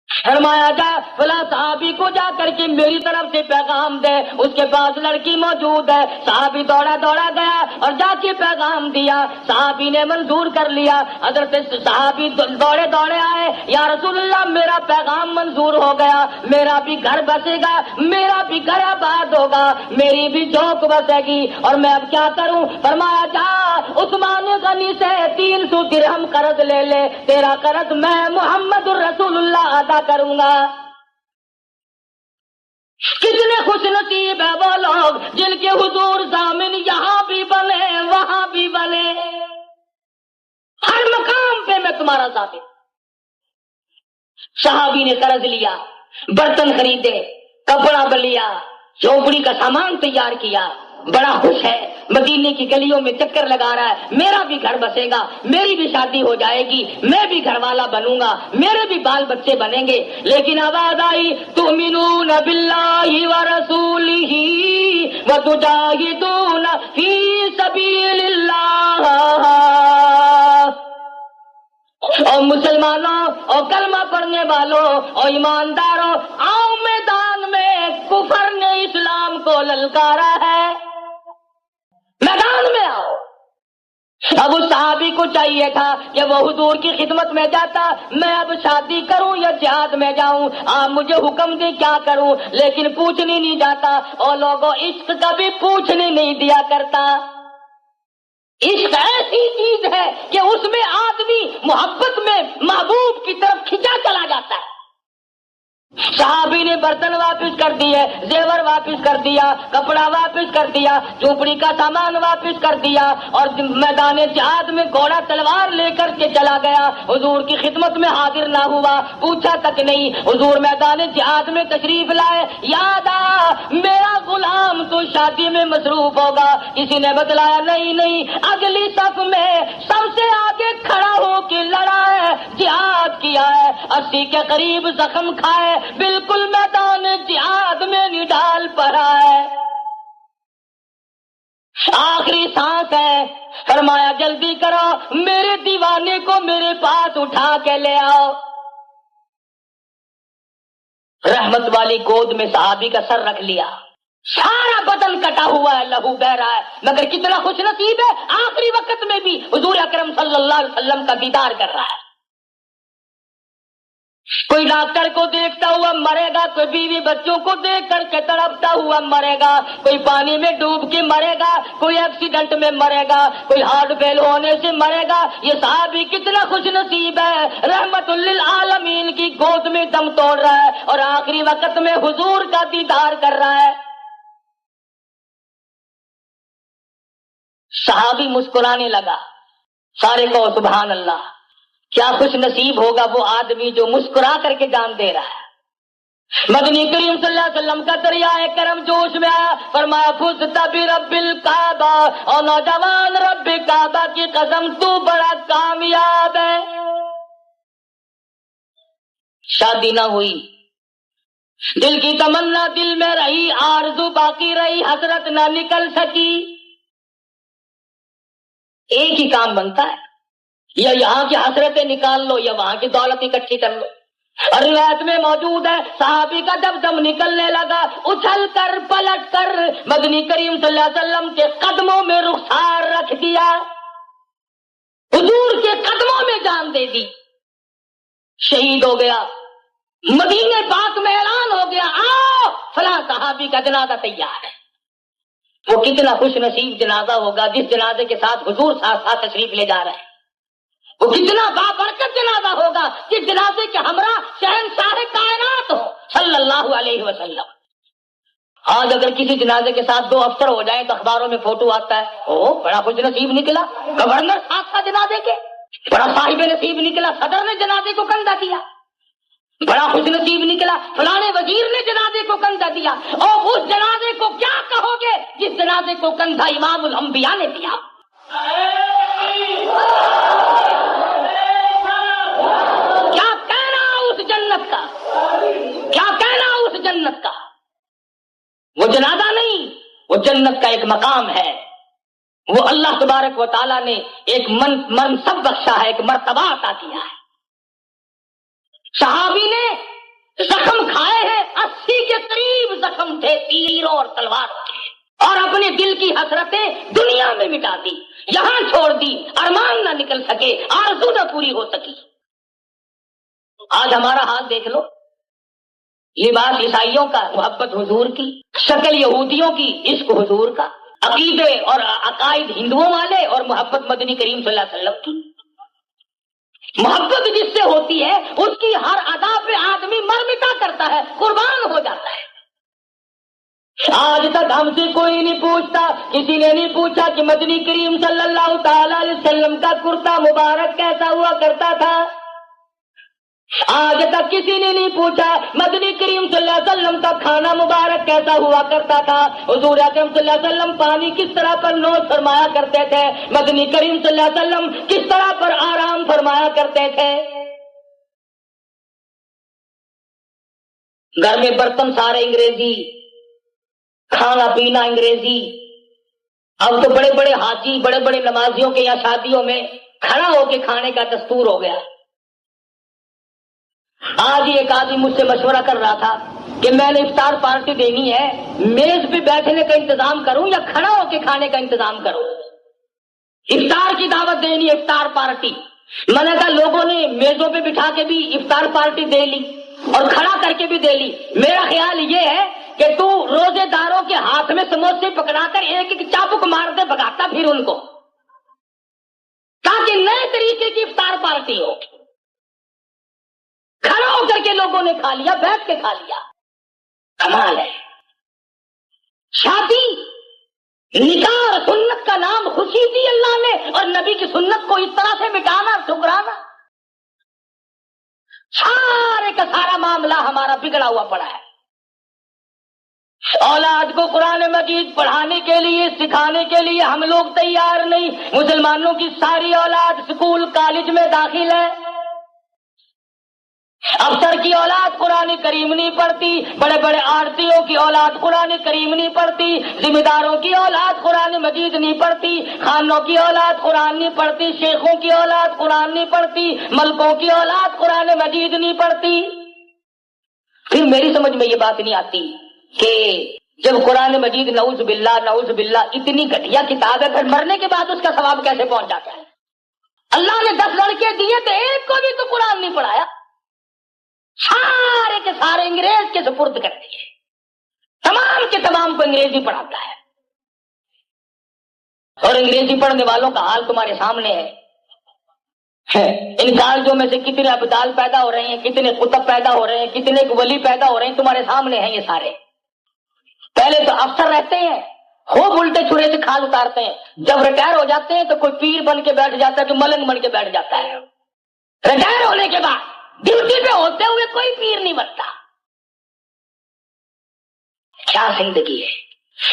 فرمایا جا فلاں صحابی کو جا کر کے میری طرف سے پیغام دے, اس کے پاس لڑکی موجود ہے. صحابی دوڑا دوڑا گیا اور جا کے پیغام دیا. صحابی نے منظور کر لیا. حضرت صحابی دوڑے دوڑے آئے, یا رسول اللہ میرا پیغام منظور ہو گیا, میرا بھی گھر بسے گا, میرا بھی گھر آباد ہوگا, میری بھی جھونک بسے گی, اور میں اب کیا کروں؟ فرمایا جا عثمان غنی سے 300 درہم قرض لے لے, تیرا قرض میں محمد الرسول اللہ ادا کروں گا. کتنے خوش نصیب ہے وہ لوگ جن کے حضور ضامن یہاں بھی بنے وہاں بھی بنے, ہر مقام پہ میں تمہارا ضامن. صحابی نے قرض لیا, برتن خریدے, کپڑا بلیا, جھونپڑی کا سامان تیار کیا, بڑا خوش ہے, مدینے کی گلیوں میں چکر لگا رہا ہے, میرا بھی گھر بسے گا, میری بھی شادی ہو جائے گی, میں بھی گھر والا بنوں گا, میرے بھی بال بچے بنیں گے. لیکن آواز آئی تؤمنون باللہ ورسولہ وتجاہدون فی سبیل اللہ. اور مسلمانوں اور کلمہ پڑھنے والوں اور ایمانداروں, آؤ میدان میں, کفر نے اسلام کو للکارا ہے, میدان میں آؤ. اب اس صحابی کو چاہیے تھا کہ وہ حضور کی خدمت میں جاتا, میں اب شادی کروں یا جہاد میں جاؤں, آپ مجھے حکم دیں کیا کروں, لیکن پوچھنے نہیں جاتا. اور لوگوں عشق کبھی پوچھنے نہیں دیا کرتا. عشق ایسی چیز ہے کہ اس میں آدمی محبت میں محبوب کی طرف کھینچا چلا جاتا ہے. صحابی نے برتن واپس کر دیے, زیور واپس کر دیا, کپڑا واپس کر دیا, جھونپڑی کا سامان واپس کر دیا, اور میدان جہاد میں گھوڑا تلوار لے کر کے چلا گیا. حضور کی خدمت میں حاضر نہ ہوا, پوچھا تک نہیں. حضور میدان جہاد میں تشریف لائے, یاد آ میرا غلام تو شادی میں مصروف ہوگا. کسی نے بتلایا نہیں نہیں, اگلی صف میں سب سے آگے کھڑا ہو کے لڑا ہے, جہاد کیا ہے, 80 کے قریب زخم کھائے, بالکل میدان جہاد میں نڈال پڑا ہے, آخری سانس ہے. فرمایا جلدی کرو, میرے دیوانے کو میرے پاس اٹھا کے لے آؤ. رحمت والی گود میں صحابی کا سر رکھ لیا, سارا بدن کٹا ہوا ہے, لہو بہ رہا ہے, مگر کتنا خوش نصیب ہے, آخری وقت میں بھی حضور اکرم صلی اللہ علیہ وسلم کا دیدار کر رہا ہے. کوئی ڈاکٹر کو دیکھتا ہوا مرے گا, کوئی بیوی بچوں کو دیکھ کر کے تڑپتا ہوا مرے گا, کوئی پانی میں ڈوب کے مرے گا, کوئی ایکسیڈنٹ میں مرے گا, کوئی ہارٹ فیل ہونے سے مرے گا. یہ صحابی کتنا خوش نصیب ہے, رحمت للعالمین کی گود میں دم توڑ رہا ہے اور آخری وقت میں حضور کا دیدار کر رہا ہے. صحابی مسکرانے لگا. سارے کو سبحان اللہ, کیا خوش نصیب ہوگا وہ آدمی جو مسکرا کر کے جان دے رہا ہے. مدنی کریم صلی اللہ علیہ وسلم کا دریائے کرم جوش میں آیا, فرمایا فزت برب الکعبہ, اور نوجوان رب کعبہ کی قسم تو بڑا کامیاب ہے. شادی نہ ہوئی, دل کی تمنا دل میں رہی, آرزو باقی رہی, حسرت نہ نکل سکی. ایک ہی کام بنتا ہے, یا یہاں کی حسرتیں نکال لو یا وہاں کی دولت اکٹھی کر لو. اور روایت میں موجود ہے صحابی کا جب دم نکلنے لگا, اچھل کر پلٹ کر مدنی کریم صلی اللہ علیہ وسلم کے قدموں میں رخسار رکھ دیا, حضور کے قدموں میں جان دے دی, شہید ہو گیا. مدینے پاک میں اعلان ہو گیا, آؤ فلاں صحابی کا جنازہ تیار ہے. وہ کتنا خوش نصیب جنازہ ہوگا جس جنازے کے ساتھ حضور ساتھ ساتھ تشریف لے جا رہے ہیں. وہ کتنا بابرکت جنازہ ہوگا جس جنازے کے ہمراہ شہنشاہ کائنات ہو صلی اللہ علیہ وسلم. آج اگر کسی جنازے کے ساتھ 2 افسر ہو جائیں تو اخباروں میں فوٹو آتا ہے، او بڑا خوش نصیب نکلا، گورنر ساتھ تھا جنازے کے، بڑا صاحب نصیب نکلا، صدر نے جنازے کو کندھا دیا، بڑا خوش نصیب نکلا، فلانے وزیر نے جنازے کو کندھا دیا. اور اس جنازے کو کیا کہو گے جس جنازے کو کندھا امام الانبیاء نے دیا؟ کیا کہنا اس جنت کا، کیا کہنا اس جنت کا؟ وہ جنازہ نہیں، وہ جنت کا ایک مقام ہے. وہ اللہ تبارک و تعالیٰ نے ایک منصب بخشا ہے، ایک مرتبہ عطا کیا ہے. صحابی نے زخم کھائے ہیں، 80 کے قریب زخم تھے تیروں اور تلواروں کے، اور اپنے دل کی حسرتیں دنیا میں مٹا دی، یہاں چھوڑ دی، ارمان نہ نکل سکے، آرزو نہ پوری ہو سکی. آج ہمارا حال دیکھ لو، لباس عیسائیوں کا محبت حضور کی، شکل یہودیوں کی عشق حضور کا، عقیدے اور عقائد ہندوؤں والے اور محبت مدنی کریم صلی اللہ علیہ وسلم کی. محبت جس سے ہوتی ہے اس کی ہر ادا پہ آدمی مر مٹا کرتا ہے، قربان ہو جاتا ہے. آج تک ہم سے کوئی نہیں پوچھتا، کسی نے نہیں پوچھا کہ مدنی کریم صلی اللہ تعالی علیہ وسلم کا کرتا مبارک کیسا ہوا کرتا تھا. آج تک کسی نے نہیں پوچھا مدنی کریم صلی اللہ علیہ وسلم کا کھانا مبارک کیسا ہوا کرتا تھا. حضور اکرم صلی اللہ علیہ وسلم پانی کس طرح پر نوش فرمایا کرتے تھے، مدنی کریم صلی اللہ علیہ وسلم کس طرح پر آرام فرمایا کرتے تھے. گھر میں برتن سارے انگریزی، کھانا پینا انگریزی. اب تو بڑے بڑے حاجی، بڑے بڑے نمازیوں کے یا شادیوں میں کھڑا ہو کے کھانے کا دستور ہو گیا. آج ہی ایک آدمی مجھ سے مشورہ کر رہا تھا کہ میں نے افطار پارٹی دینی ہے، میز پہ بیٹھنے کا انتظام کروں یا کھڑا ہو کے کھانے کا انتظام کروں. افطار کی دعوت دینی ہے، افطار پارٹی. میں نے کہا لوگوں نے میزوں پہ بٹھا کے بھی افطار پارٹی دے لی اور کھڑا کر کے بھی دے لی. میرا خیال یہ ہے کہ تو روزے داروں کے ہاتھ میں سموسے پکڑا کر ایک ایک چاپک مار دے، بھگاتا پھر ان کو، تاکہ نئے طریقے کی افطار پارٹی ہو. کھڑا ہو کر کے لوگوں نے کھا لیا، بیٹھ کے کھا لیا. کمال ہے. شادی، نکاح اور سنت کا نام خوشی دی اللہ نے، اور نبی کی سنت کو اس طرح سے مٹانا، ٹھکرانا، سارے کا سارا معاملہ ہمارا بگڑا ہوا پڑا ہے. اولاد کو قرآن مجید پڑھانے کے لیے، سکھانے کے لیے ہم لوگ تیار نہیں. مسلمانوں کی ساری اولاد اسکول کالج میں داخل ہے. افسر کی اولاد قرآن کریم نہیں پڑھتی، بڑے بڑے آڑتیوں کی اولاد قرآن کریم نہیں پڑھتی، ذمہ داروں کی اولاد قرآن مجید نہیں پڑھتی، خانوں کی اولاد قرآن نہیں پڑھتی، شیخوں کی اولاد قرآن نہیں پڑھتی، ملکوں کی اولاد قرآن مجید نہیں پڑھتی. پھر میری سمجھ میں یہ بات نہیں آتی کہ جب قرآن مجید نعوذ باللہ اتنی گھٹیا کتاب ہے، پھر مرنے کے بعد اس کا ثواب کیسے پہنچ جاتا ہے؟ اللہ نے 10 لڑکے دیے تو ایک کو بھی تو قرآن نہیں پڑھایا، سارے کے سارے انگریز کے سپرد کر دیے. تمام کے تمام کو انگریزی پڑھاتا ہے، اور انگریزی پڑھنے والوں کا حال تمہارے سامنے ہے. ان کالجوں میں سے کتنے ابدال پیدا ہو رہے ہیں، کتنے قطب پیدا ہو رہے ہیں، کتنے ولی پیدا ہو رہے ہیں، تمہارے سامنے ہیں یہ سارے. پہلے تو افسر رہتے ہیں، خوب الٹے چھرے سے کھال اتارتے ہیں. جب ریٹائر ہو جاتے ہیں تو کوئی پیر بن کے بیٹھ جاتا ہے، تو ملنگ بن کے بیٹھ جاتا ہے. ریٹائر ہونے کے بعد ڈیوٹی پہ ہوتے ہوئے کوئی پیر نہیں بنتا. کیا زندگی ہے.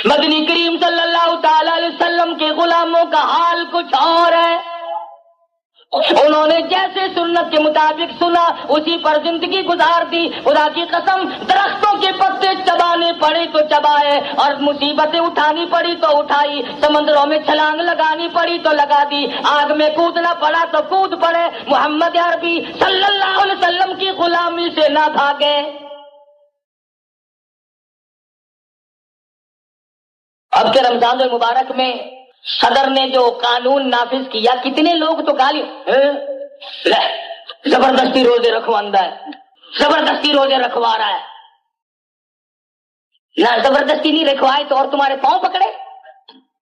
مدنی کریم صلی اللہ تعالی علیہ وسلم کے غلاموں کا حال کچھ اور ہے. انہوں نے جیسے سنت کے مطابق سنا اسی پر زندگی گزار دی. خدا کی قسم، درختوں کے پتے چبانے پڑے تو چبائے، اور مصیبتیں اٹھانی پڑی تو اٹھائی، سمندروں میں چھلانگ لگانی پڑی تو لگا دی، آگ میں کودنا پڑا تو کود پڑے. محمد عربی صلی اللہ علیہ وسلم کی غلامی سے نہ بھاگے. اب کے رمضان المبارک میں صدر نے جو قانون نافذ کیا، کتنے لوگ تو گالی، زبردستی روزے رکھواندہ ہے، زبردستی روزے رکھوا رہا ہے. نہ زبردستی نہیں رکھوائے تو اور تمہارے پاؤں پکڑے.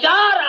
4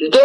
2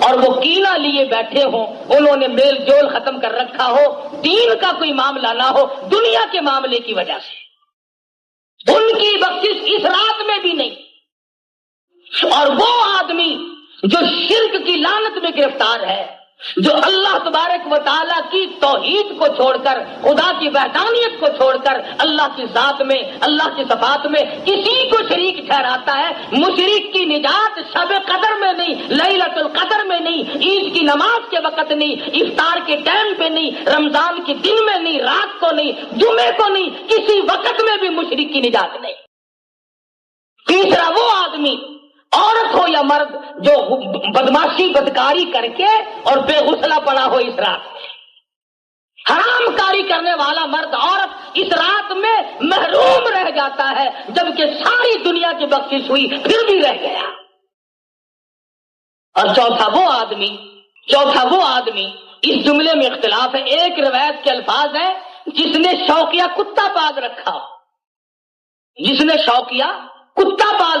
اور وہ کینہ لیے بیٹھے ہوں، انہوں نے میل جول ختم کر رکھا ہو، دین کا کوئی معاملہ نہ ہو، دنیا کے معاملے کی وجہ سے ان کی بخشش اس رات میں بھی نہیں۔ اور وہ آدمی جو شرک کی لعنت میں گرفتار ہے، جو اللہ تبارک و تعالیٰ کی توحید کو چھوڑ کر، خدا کی وحدانیت کو چھوڑ کر اللہ کی ذات میں، اللہ کی صفات میں کسی کو شریک ٹھہراتا ہے، مشرک کی نجات شب قدر میں نہیں، لیلۃ القدر میں نہیں، عید کی نماز کے وقت نہیں، افطار کے ٹائم پہ نہیں، رمضان کے دن میں نہیں، رات کو نہیں، جمعے کو نہیں، کسی وقت میں بھی مشرک کی نجات نہیں۔ تیسرا وہ آدمی، عورت ہو یا مرد، جو بدماشی بدکاری کر کے اور بے غسلہ پڑا ہو اس رات میں، حرام کاری کرنے والا مرد عورت اس رات میں محروم رہ جاتا ہے، جبکہ ساری دنیا کی بخشش ہوئی پھر بھی رہ گیا۔ اور چوتھا وہ آدمی، اس جملے میں اختلاف ہے، ایک روایت کے الفاظ ہیں جس نے شوقیہ کتا پال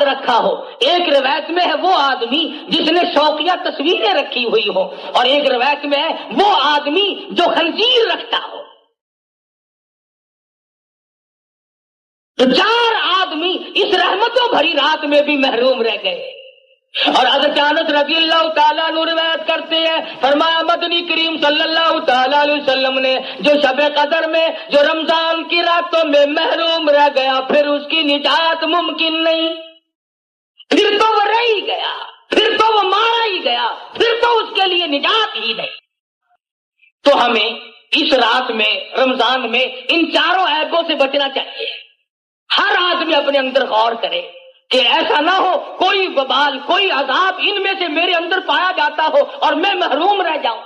رکھا ہو، ایک روایت میں ہے وہ آدمی جس نے شوقیہ تصویریں رکھی ہوئی ہو، اور ایک روایت میں ہے وہ آدمی جو خنزیر رکھتا ہو۔ تو 4 آدمی اس رحمتوں بھری رات میں بھی محروم رہ گئے۔ اور حضرت انس رضی اللہ تعالیٰ عنہ روایت کرتے ہیں، فرمایا مدنی کریم صلی اللہ تعالیٰ علیہ وسلم نے جو شب قدر میں، جو رمضان کی راتوں میں محروم رہ گیا، پھر اس کی نجات ممکن نہیں، پھر تو وہ رہ ہی گیا، پھر تو وہ مارا ہی گیا، پھر تو اس کے لیے نجات ہی نہیں۔ تو ہمیں اس رات میں، رمضان میں، ان 4 عیبوں سے بچنا چاہیے۔ ہر آدمی اپنے اندر غور کرے کہ ایسا نہ ہو کوئی وبال، کوئی عذاب ان میں سے میرے اندر پایا جاتا ہو اور میں محروم رہ جاؤں۔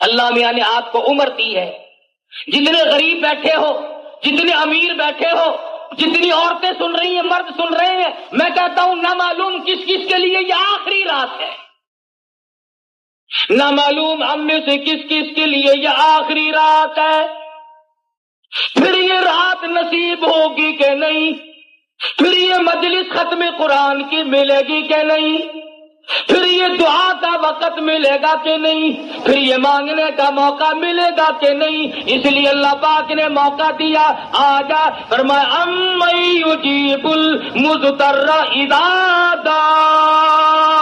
اللہ میاں نے آپ کو عمر دی ہے، جتنے غریب بیٹھے ہو، جتنے امیر بیٹھے ہو، جتنی عورتیں سن رہی ہیں، مرد سن رہے ہیں، میں کہتا ہوں نہ معلوم کس کس کے لیے یہ آخری رات ہے، نہ معلوم ہم میں سے کس کس کے لیے یہ آخری رات ہے۔ پھر یہ رات نصیب ہوگی کہ نہیں، پھر یہ مجلس ختم قرآن کی ملے گی کہ نہیں، پھر یہ دعا کا وقت ملے گا کہ نہیں، پھر یہ مانگنے کا موقع ملے گا کہ نہیں۔ اس لیے اللہ پاک نے موقع دیا، آجا فرمایا اَمَّن يُجِيبُ الْمُضْطَرَّ إِذَا دَعَاهُ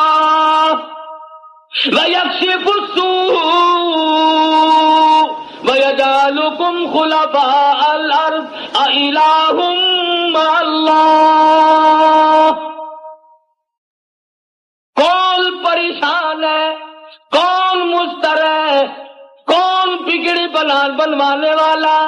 وَيَكْشِفُ السُّوءَ وَيَجْعَلُكُمْ خُلَفَاءَ الْأَرْضِ أَإِلَٰهٌ مَّعَ اللَّهِ۔ کون پریشان ہے، کون مضطر ہے، کون بگڑی بنوانے والا،